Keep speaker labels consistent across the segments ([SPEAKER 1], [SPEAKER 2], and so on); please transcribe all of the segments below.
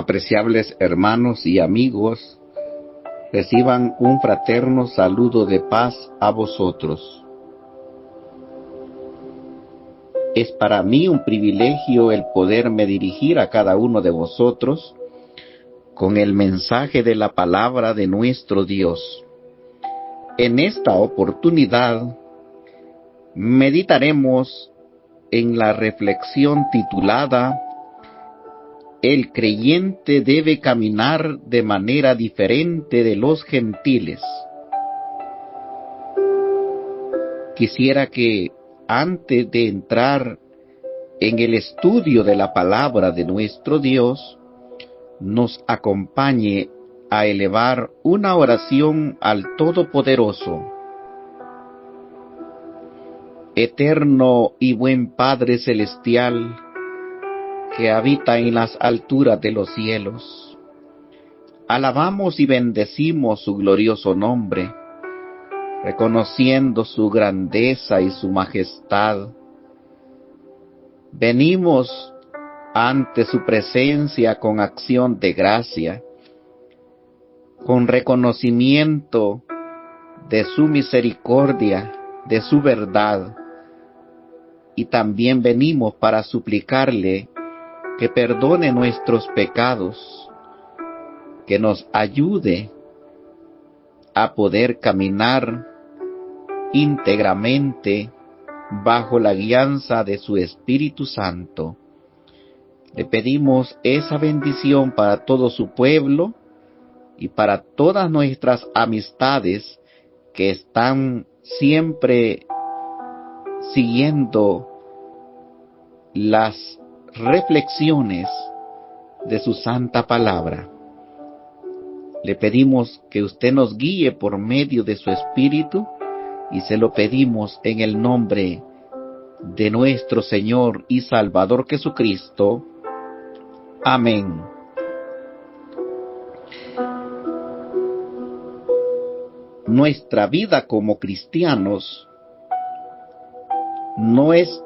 [SPEAKER 1] Apreciables hermanos y amigos, reciban un fraterno saludo de paz a vosotros. Es para mí un privilegio el poderme dirigir a cada uno de vosotros con el mensaje de la palabra de nuestro Dios. En esta oportunidad meditaremos en la reflexión titulada El creyente debe caminar de manera diferente de los gentiles. Quisiera que antes de entrar en el estudio de la palabra de nuestro Dios, nos acompañe a elevar una oración al Todopoderoso. Eterno y buen Padre Celestial, que habita en las alturas de los cielos, alabamos y bendecimos su glorioso nombre, reconociendo su grandeza y su majestad. Venimos ante su presencia con acción de gracia, con reconocimiento de su misericordia, de su verdad, y también venimos para suplicarle que perdone nuestros pecados, que nos ayude a poder caminar íntegramente bajo la guianza de su Espíritu Santo. Le pedimos esa bendición para todo su pueblo y para todas nuestras amistades que están siempre siguiendo las reflexiones de su santa palabra. Le pedimos que usted nos guíe por medio de su Espíritu y se lo pedimos en el nombre de nuestro Señor y Salvador Jesucristo. Amén. Nuestra vida como cristianos no es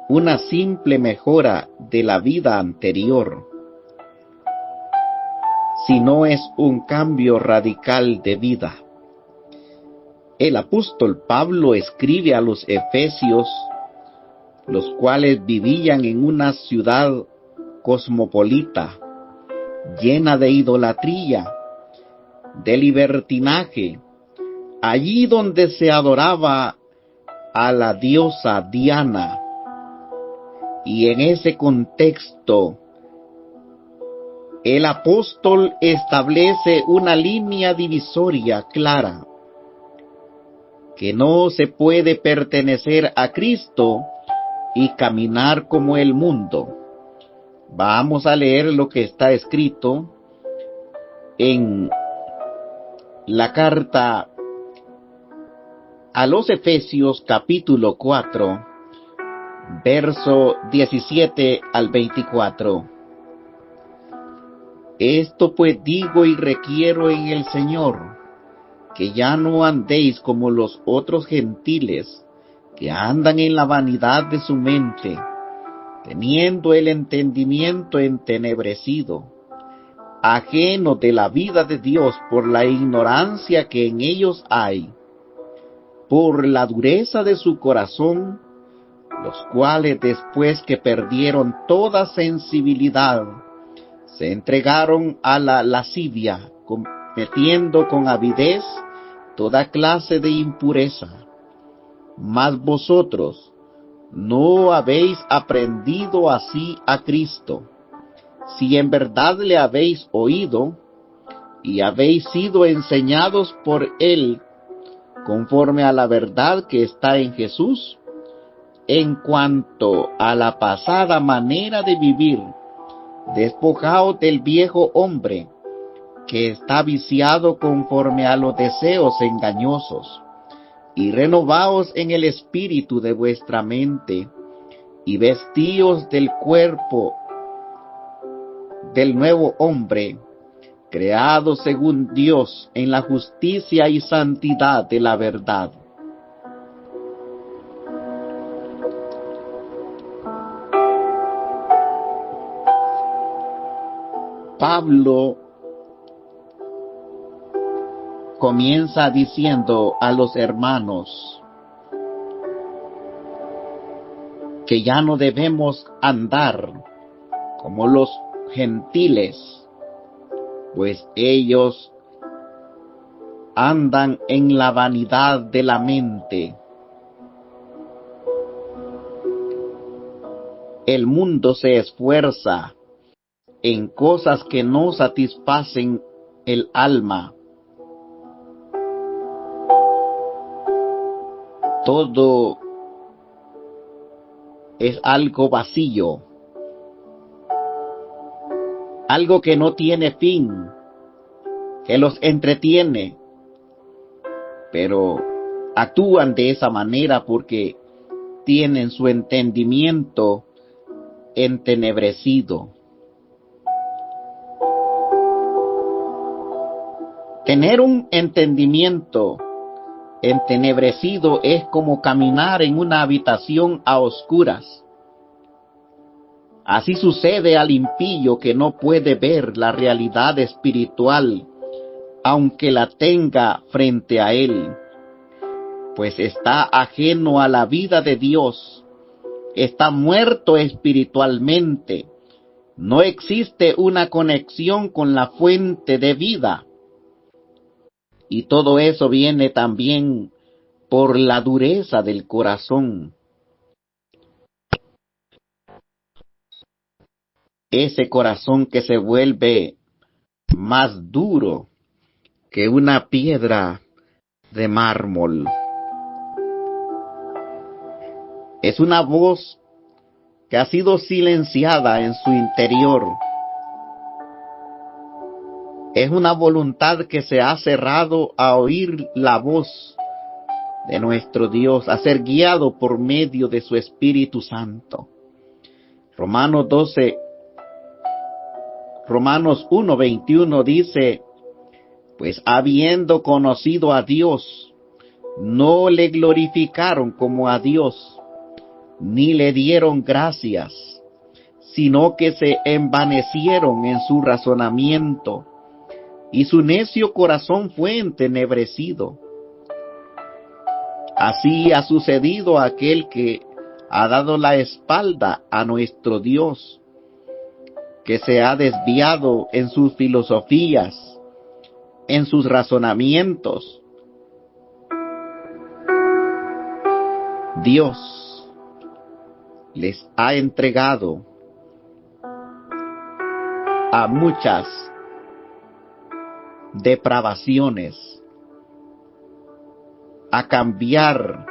[SPEAKER 1] una simple mejora de la vida anterior, sino es un cambio radical de vida. El apóstol Pablo escribe a los efesios, los cuales vivían en una ciudad cosmopolita, llena de idolatría, de libertinaje, allí donde se adoraba a la diosa Diana. Y en ese contexto, el apóstol establece una línea divisoria clara, que no se puede pertenecer a Cristo y caminar como el mundo. Vamos a leer lo que está escrito en la carta a los Efesios capítulo 4, verso 17 al 24. Esto pues digo y requiero en el Señor, que ya no andéis como los otros gentiles, que andan en la vanidad de su mente, teniendo el entendimiento entenebrecido, ajeno de la vida de Dios por la ignorancia que en ellos hay, por la dureza de su corazón, los cuales después que perdieron toda sensibilidad, se entregaron a la lascivia, cometiendo con avidez toda clase de impureza. Mas vosotros no habéis aprendido así a Cristo, si en verdad le habéis oído y habéis sido enseñados por Él, conforme a la verdad que está en Jesús, en cuanto a la pasada manera de vivir, despojaos del viejo hombre, que está viciado conforme a los deseos engañosos, y renovaos en el espíritu de vuestra mente, y vestíos del cuerpo del nuevo hombre, creado según Dios en la justicia y santidad de la verdad. Pablo comienza diciendo a los hermanos que ya no debemos andar como los gentiles, pues ellos andan en la vanidad de la mente. El mundo se esfuerza en cosas que no satisfacen el alma. Todo es algo vacío, algo que no tiene fin, que los entretiene, pero actúan de esa manera porque tienen su entendimiento entenebrecido. Tener un entendimiento entenebrecido es como caminar en una habitación a oscuras. Así sucede al impío que no puede ver la realidad espiritual, aunque la tenga frente a él, pues está ajeno a la vida de Dios, está muerto espiritualmente, no existe una conexión con la fuente de vida. Y todo eso viene también por la dureza del corazón. Ese corazón que se vuelve más duro que una piedra de mármol. Es una voz que ha sido silenciada en su interior. Es una voluntad que se ha cerrado a oír la voz de nuestro Dios, a ser guiado por medio de su Espíritu Santo. Romanos 1:21 dice, pues habiendo conocido a Dios, no le glorificaron como a Dios, ni le dieron gracias, sino que se envanecieron en su razonamiento, y su necio corazón fue entenebrecido. Así ha sucedido a aquel que ha dado la espalda a nuestro Dios, que se ha desviado en sus filosofías, en sus razonamientos. Dios les ha entregado a muchas depravaciones, a cambiar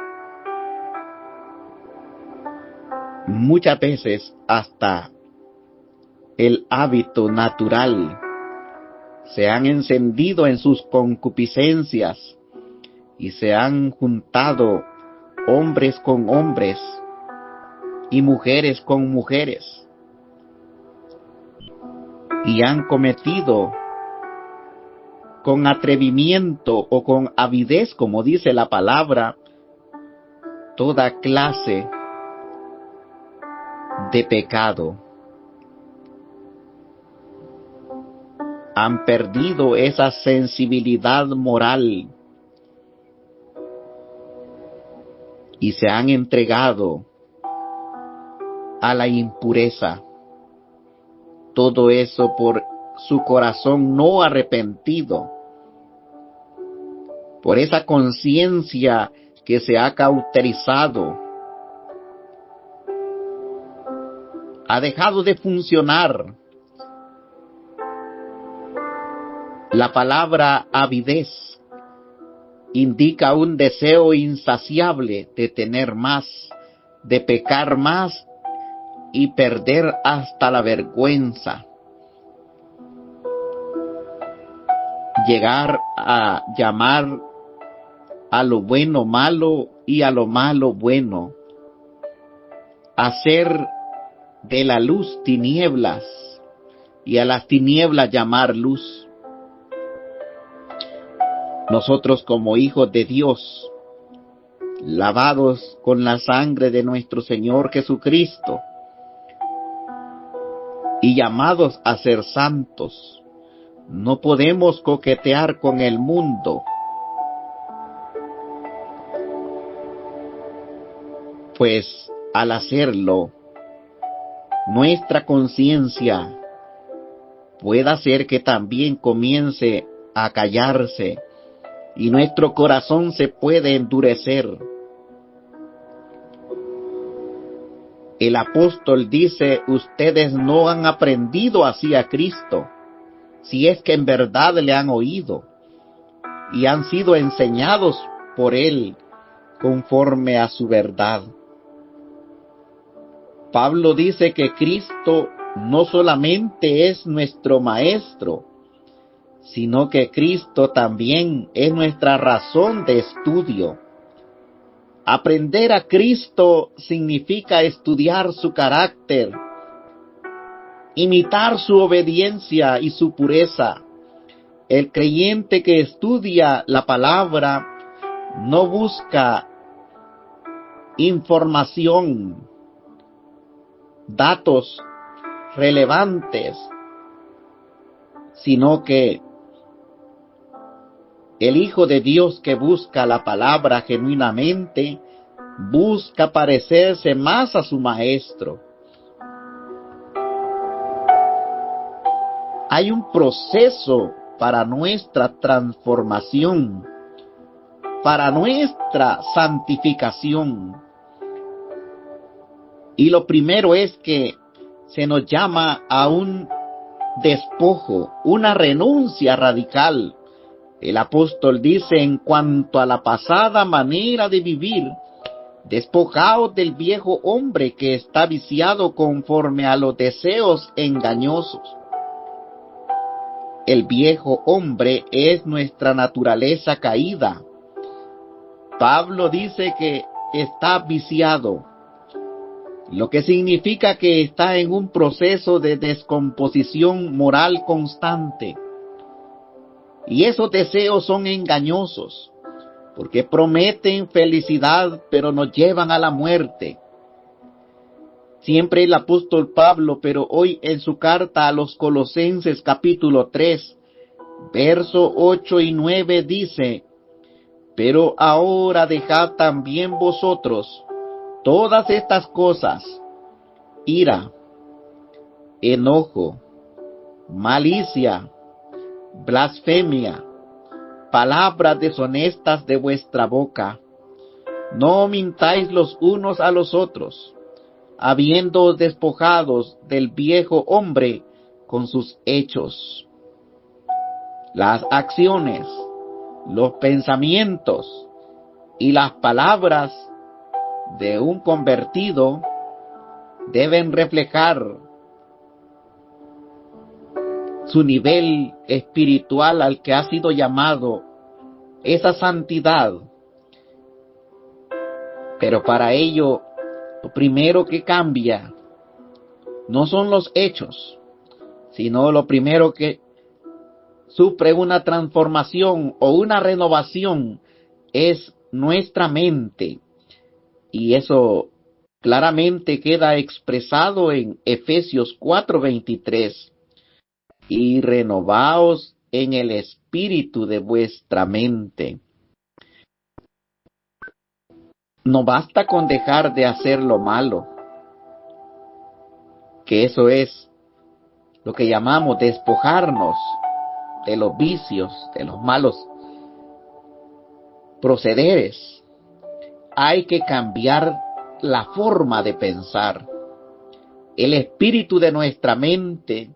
[SPEAKER 1] muchas veces hasta el hábito natural. Se han encendido en sus concupiscencias y se han juntado hombres con hombres y mujeres con mujeres, y han cometido con atrevimiento o con avidez, como dice la palabra, toda clase de pecado. Han perdido esa sensibilidad moral y se han entregado a la impureza. Todo eso por su corazón no arrepentido, por esa conciencia que se ha cauterizado, ha dejado de funcionar. La palabra avidez indica un deseo insaciable de tener más, de pecar más y perder hasta la vergüenza. Llegar a llamar a lo bueno malo y a lo malo bueno. Hacer de la luz tinieblas y a las tinieblas llamar luz. Nosotros como hijos de Dios, lavados con la sangre de nuestro Señor Jesucristo y llamados a ser santos. No podemos coquetear con el mundo, pues al hacerlo, nuestra conciencia puede hacer que también comience a callarse y nuestro corazón se puede endurecer. El apóstol dice: ustedes no han aprendido así a Cristo, si es que en verdad le han oído y han sido enseñados por Él conforme a su verdad. Pablo dice que Cristo no solamente es nuestro Maestro, sino que Cristo también es nuestra razón de estudio. Aprender a Cristo significa estudiar su carácter, imitar su obediencia y su pureza. El creyente que estudia la palabra no busca información, datos relevantes, sino que el Hijo de Dios que busca la palabra genuinamente busca parecerse más a su Maestro. Hay un proceso para nuestra transformación, para nuestra santificación. Y lo primero es que se nos llama a un despojo, una renuncia radical. El apóstol dice: en cuanto a la pasada manera de vivir, despojaos del viejo hombre que está viciado conforme a los deseos engañosos. El viejo hombre es nuestra naturaleza caída. Pablo dice que está viciado, lo que significa que está en un proceso de descomposición moral constante. Y esos deseos son engañosos, porque prometen felicidad, pero nos llevan a la muerte. Siempre el apóstol Pablo, pero hoy en su carta a los Colosenses capítulo 3, verso 8 y 9 dice: pero ahora dejad también vosotros todas estas cosas: ira, enojo, malicia, blasfemia, palabras deshonestas de vuestra boca. No mintáis los unos a los otros, habiéndoos despojados del viejo hombre con sus hechos. Las acciones, los pensamientos y las palabras de un convertido deben reflejar su nivel espiritual al que ha sido llamado, esa santidad. Pero para ello, lo primero que cambia no son los hechos, sino lo primero que sufre una transformación o una renovación es nuestra mente. Y eso claramente queda expresado en Efesios 4:23. Y renovaos en el espíritu de vuestra mente. No basta con dejar de hacer lo malo, que eso es lo que llamamos despojarnos de los vicios, de los malos procederes. Hay que cambiar la forma de pensar. El espíritu de nuestra mente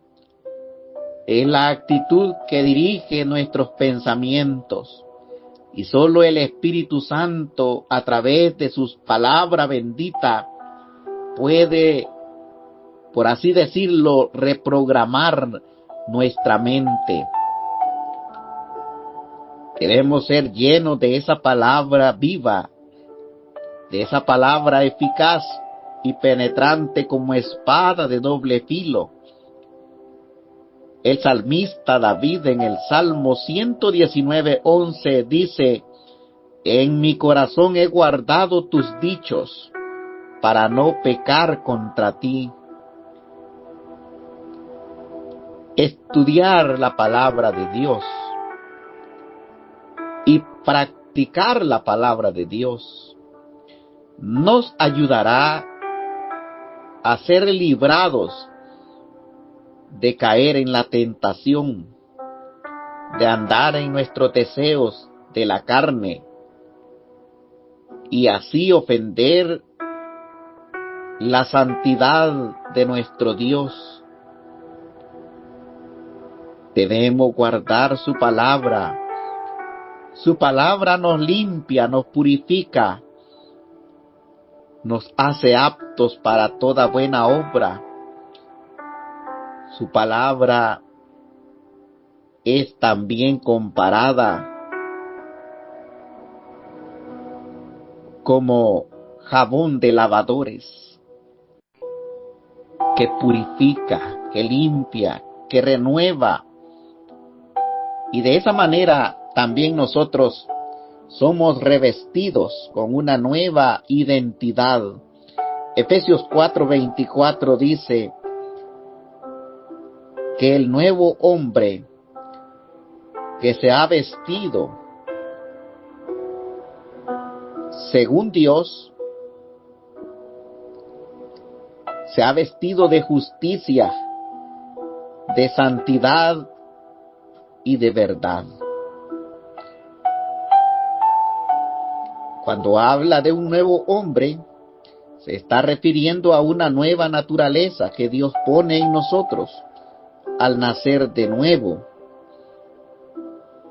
[SPEAKER 1] es la actitud que dirige nuestros pensamientos. Y solo el Espíritu Santo, a través de sus palabras benditas, puede, por así decirlo, reprogramar nuestra mente. Queremos ser llenos de esa palabra viva, de esa palabra eficaz y penetrante como espada de doble filo. El salmista David en el Salmo 119:11 dice: en mi corazón he guardado tus dichos para no pecar contra ti. Estudiar la palabra de Dios y practicar la palabra de Dios nos ayudará a ser librados de caer en la tentación, de andar en nuestros deseos de la carne y así ofender la santidad de nuestro Dios. Debemos guardar su palabra. Su palabra nos limpia, nos purifica, nos hace aptos para toda buena obra. Su palabra es también comparada como jabón de lavadores, que purifica, que limpia, que renueva. Y de esa manera también nosotros somos revestidos con una nueva identidad. Efesios 4:24 dice que el nuevo hombre que se ha vestido según Dios, se ha vestido de justicia, de santidad y de verdad. Cuando habla de un nuevo hombre, se está refiriendo a una nueva naturaleza que Dios pone en nosotros al nacer de nuevo,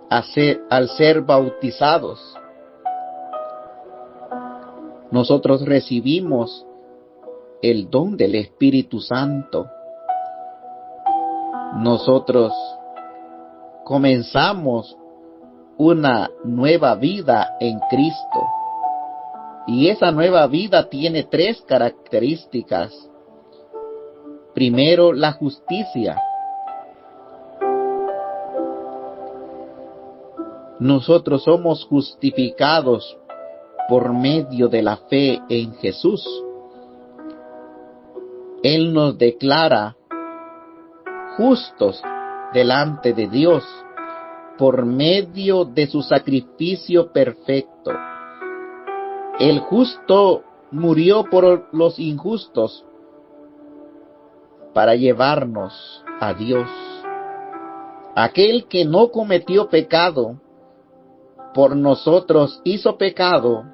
[SPEAKER 1] al ser bautizados. Nosotros recibimos el don del Espíritu Santo. Nosotros comenzamos una nueva vida en Cristo. Y esa nueva vida tiene 3 características. Primero, la justicia. Nosotros somos justificados por medio de la fe en Jesús. Él nos declara justos delante de Dios por medio de su sacrificio perfecto. El justo murió por los injustos para llevarnos a Dios. Aquel que no cometió pecado, por nosotros hizo pecado,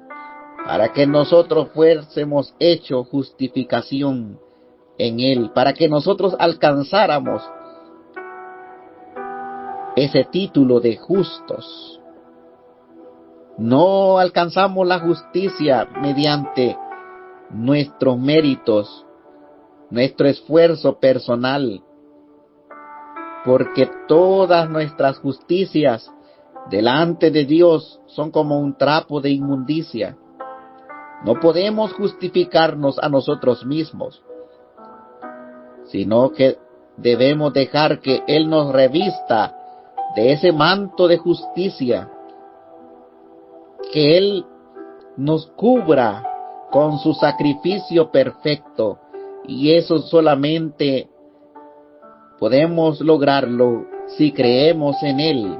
[SPEAKER 1] para que nosotros fuésemos hecho justificación en Él, para que nosotros alcanzáramos ese título de justos. No alcanzamos la justicia mediante nuestros méritos, nuestro esfuerzo personal, porque todas nuestras justicias delante de Dios son como un trapo de inmundicia. No podemos justificarnos a nosotros mismos, sino que debemos dejar que Él nos revista de ese manto de justicia, que Él nos cubra con su sacrificio perfecto, y eso solamente podemos lograrlo si creemos en Él,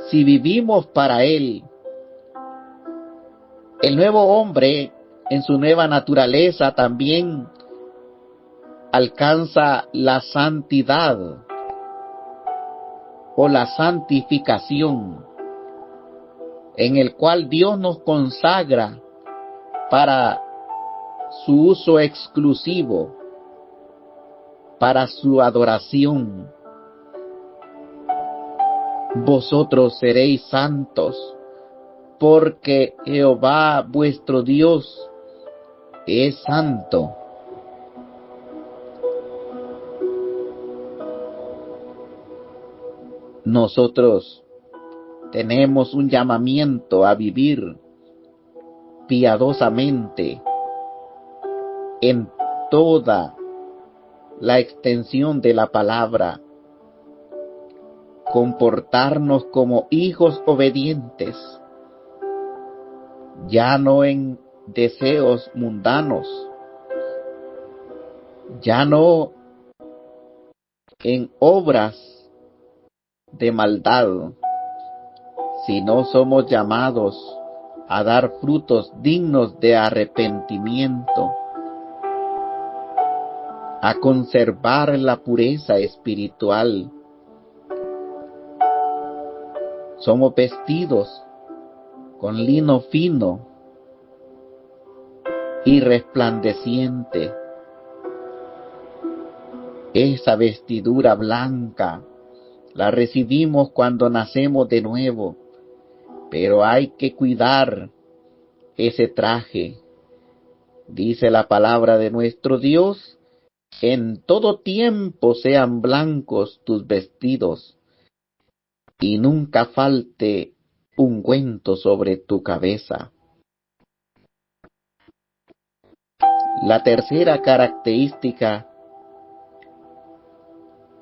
[SPEAKER 1] si vivimos para Él. El nuevo hombre, en su nueva naturaleza, también alcanza la santidad o la santificación, en el cual Dios nos consagra para su uso exclusivo, para su adoración. Vosotros seréis santos, porque Jehová vuestro Dios es santo. Nosotros tenemos un llamamiento a vivir piadosamente en toda la extensión de la palabra, comportarnos como hijos obedientes, ya no en deseos mundanos, ya no en obras de maldad, sino somos llamados a dar frutos dignos de arrepentimiento, a conservar la pureza espiritual. Somos vestidos con lino fino y resplandeciente. Esa vestidura blanca la recibimos cuando nacemos de nuevo, pero hay que cuidar ese traje. Dice la palabra de nuestro Dios: en todo tiempo sean blancos tus vestidos, y nunca falte ungüento sobre tu cabeza. La tercera característica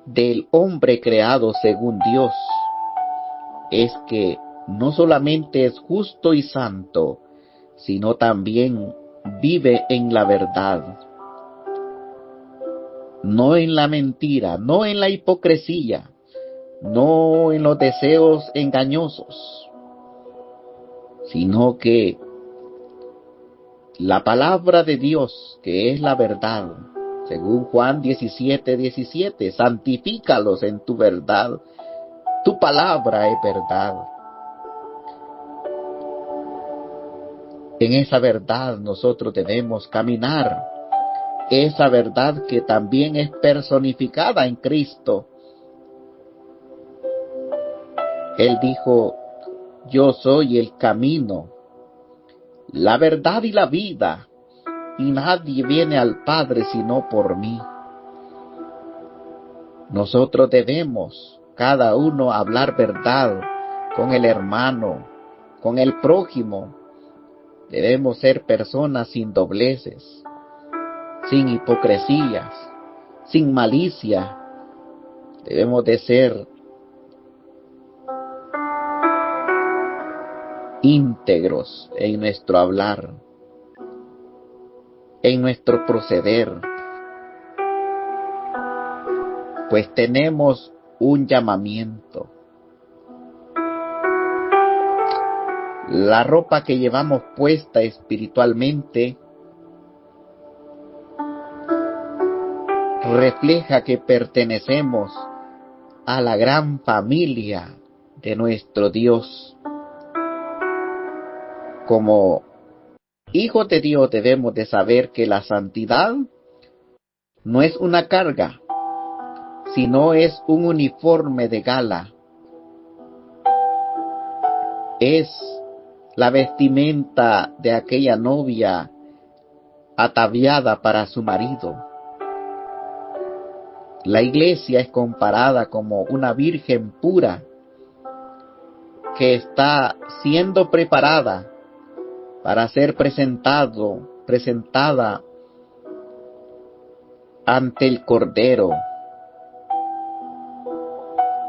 [SPEAKER 1] del hombre creado según Dios es que no solamente es justo y santo, sino también vive en la verdad, no en la mentira, no en la hipocresía, no en los deseos engañosos, sino que la palabra de Dios, que es la verdad, según Juan 17:17, santifícalos en tu verdad, tu palabra es verdad. En esa verdad nosotros debemos caminar, esa verdad que también es personificada en Cristo. Él dijo: yo soy el camino, la verdad y la vida, y nadie viene al Padre sino por mí. Nosotros debemos, cada uno, hablar verdad con el hermano, con el prójimo. Debemos ser personas sin dobleces, sin hipocresías, sin malicia. Debemos de ser íntegros en nuestro hablar, en nuestro proceder, pues tenemos un llamamiento. La ropa que llevamos puesta espiritualmente refleja que pertenecemos a la gran familia de nuestro Dios. Como hijos de Dios debemos de saber que la santidad no es una carga, sino es un uniforme de gala. Es la vestimenta de aquella novia ataviada para su marido. La iglesia es comparada como una virgen pura que está siendo preparada para ser presentada ante el Cordero,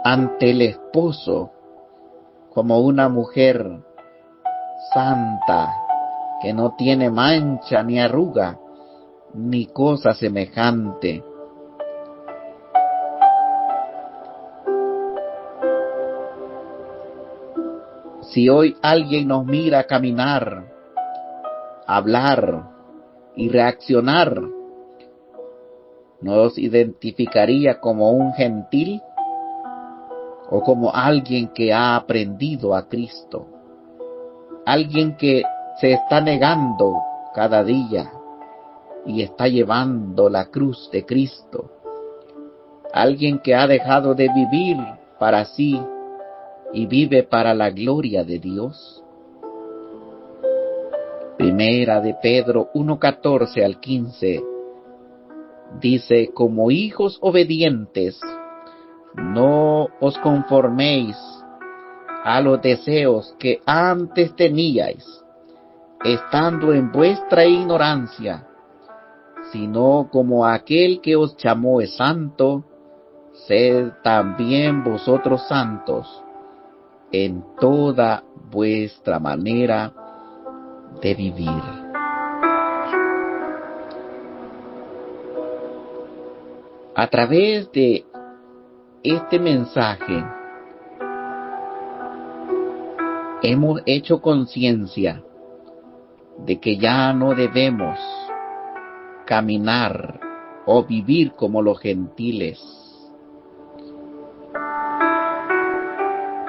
[SPEAKER 1] ante el esposo, como una mujer santa, que no tiene mancha ni arruga, ni cosa semejante. Si hoy alguien nos mira caminar, hablar y reaccionar, ¿nos identificaría como un gentil o como alguien que ha aprendido a Cristo? Alguien que se está negando cada día y está llevando la cruz de Cristo. Alguien que ha dejado de vivir para sí y vive para la gloria de Dios. Primera de Pedro 1:14 al 15 dice: como hijos obedientes, no os conforméis a los deseos que antes teníais, estando en vuestra ignorancia, sino como aquel que os llamó es santo, sed también vosotros santos en toda vuestra manera de vivir. A través de este mensaje hemos hecho conciencia de que ya no debemos caminar o vivir como los gentiles.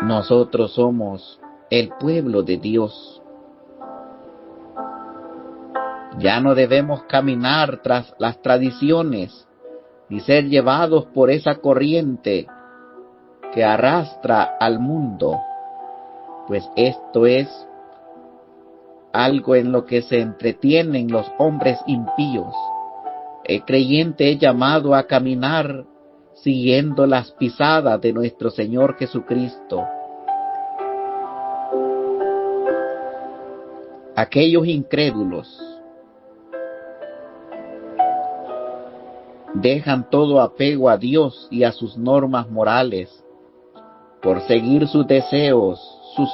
[SPEAKER 1] Nosotros somos el pueblo de Dios. Ya no debemos caminar tras las tradiciones ni ser llevados por esa corriente que arrastra al mundo, pues esto es algo en lo que se entretienen los hombres impíos. El creyente es llamado a caminar siguiendo las pisadas de nuestro Señor Jesucristo. Aquellos incrédulos dejan todo apego a Dios y a sus normas morales por seguir sus deseos, sus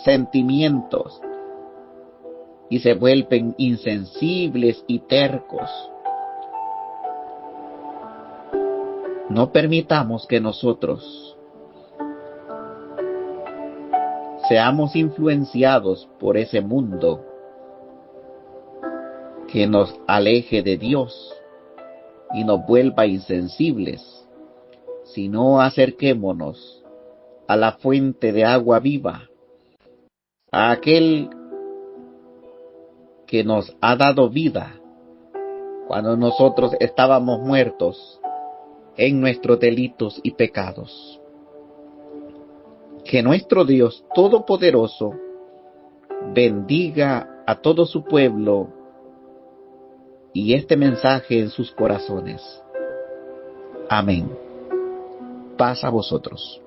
[SPEAKER 1] sentimientos, y se vuelven insensibles y tercos. No permitamos que nosotros seamos influenciados por ese mundo que nos aleje de Dios y nos vuelva insensibles, sino acerquémonos a la fuente de agua viva, a aquel que nos ha dado vida cuando nosotros estábamos muertos en nuestros delitos y pecados. Que nuestro Dios Todopoderoso bendiga a todo su pueblo y este mensaje en sus corazones. Amén. Paz a vosotros.